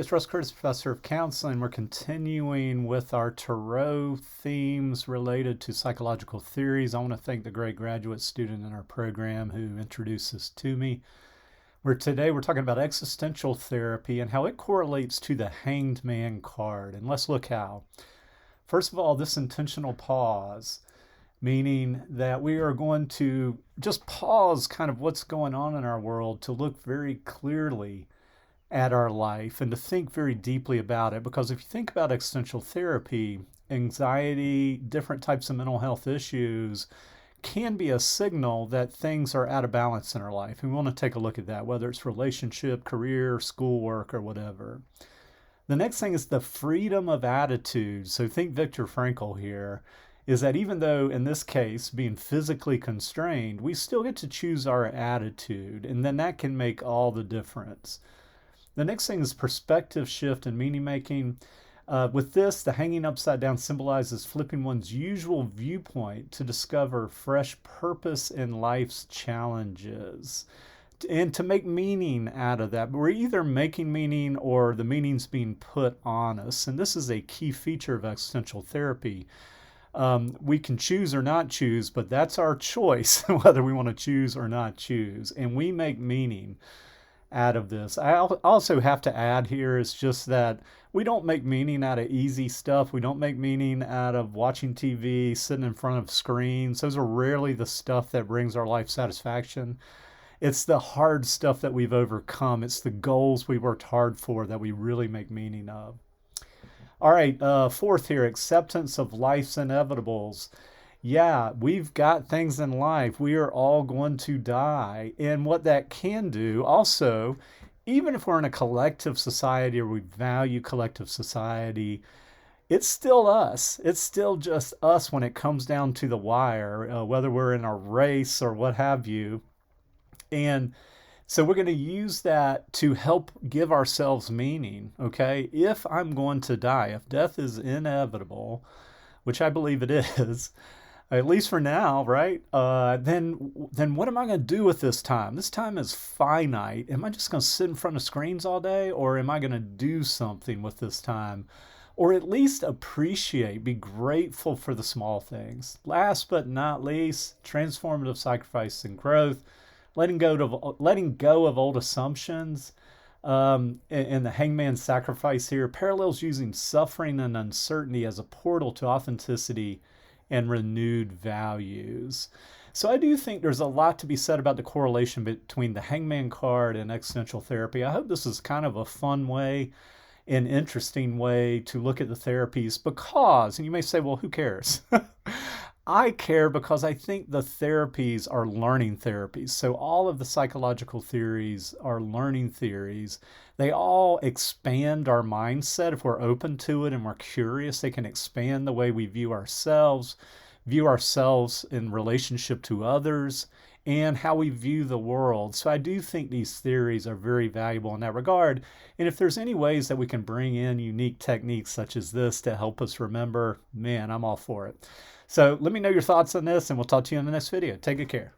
It's Russ Curtis, Professor of Counseling. We're continuing with our Tarot themes related to psychological theories. I want to thank the great graduate student in our program who introduced this to me. Today we're talking about existential therapy and how it correlates to the Hanged Man card. And let's look how. First of all, this intentional pause, meaning that we are going to just pause kind of what's going on in our world to look very clearly at our life and to think very deeply about it. Because if you think about existential therapy, anxiety, different types of mental health issues can be a signal that things are out of balance in our life. And we want to take a look at that, whether it's relationship, career, schoolwork, or whatever. The next thing is the freedom of attitude. So think Viktor Frankl here, is that even though in this case, being physically constrained, we still get to choose our attitude. And then that can make all the difference. The next thing is perspective shift and meaning making. With this, the hanging upside down symbolizes flipping one's usual viewpoint to discover fresh purpose in life's challenges and to make meaning out of that. But we're either making meaning or the meaning's being put on us. And this is a key feature of existential therapy. We can choose or not choose, but that's our choice, whether we want to choose or not choose. And we make meaning out of this. I also have to add here is just that we don't make meaning out of easy stuff. We don't make meaning out of watching TV, sitting in front of screens. Those are rarely the stuff that brings our life satisfaction. It's the hard stuff that we've overcome. It's the goals we worked hard for that we really make meaning of. All right, fourth here, acceptance of life's inevitables. Yeah, we've got things in life. We are all going to die. And what that can do also, even if we're in a collective society or we value collective society, it's still us. It's still just us when it comes down to the wire, whether we're in a race or what have you. And so we're going to use that to help give ourselves meaning, okay? If I'm going to die, if death is inevitable, which I believe it is, at least for now, right? Then what am I going to do with this time? This time is finite. Am I just going to sit in front of screens all day, or am I going to do something with this time? Or at least appreciate, be grateful for the small things. Last but not least, transformative sacrifice and growth, letting go of old assumptions. And the hangman's sacrifice here parallels using suffering and uncertainty as a portal to authenticity and renewed values. So I do think there's a lot to be said about the correlation between the hangman card and existential therapy. I hope this is kind of a fun way, an interesting way to look at the therapies because, and you may say, well, who cares? I care because I think the therapies are learning therapies. So all of the psychological theories are learning theories. They all expand our mindset if we're open to it and we're curious. They can expand the way we view ourselves in relationship to others, and how we view the world. So I do think these theories are very valuable in that regard. And if there's any ways that we can bring in unique techniques such as this to help us remember, man, I'm all for it. So let me know your thoughts on this, and we'll talk to you in the next video. Take good care.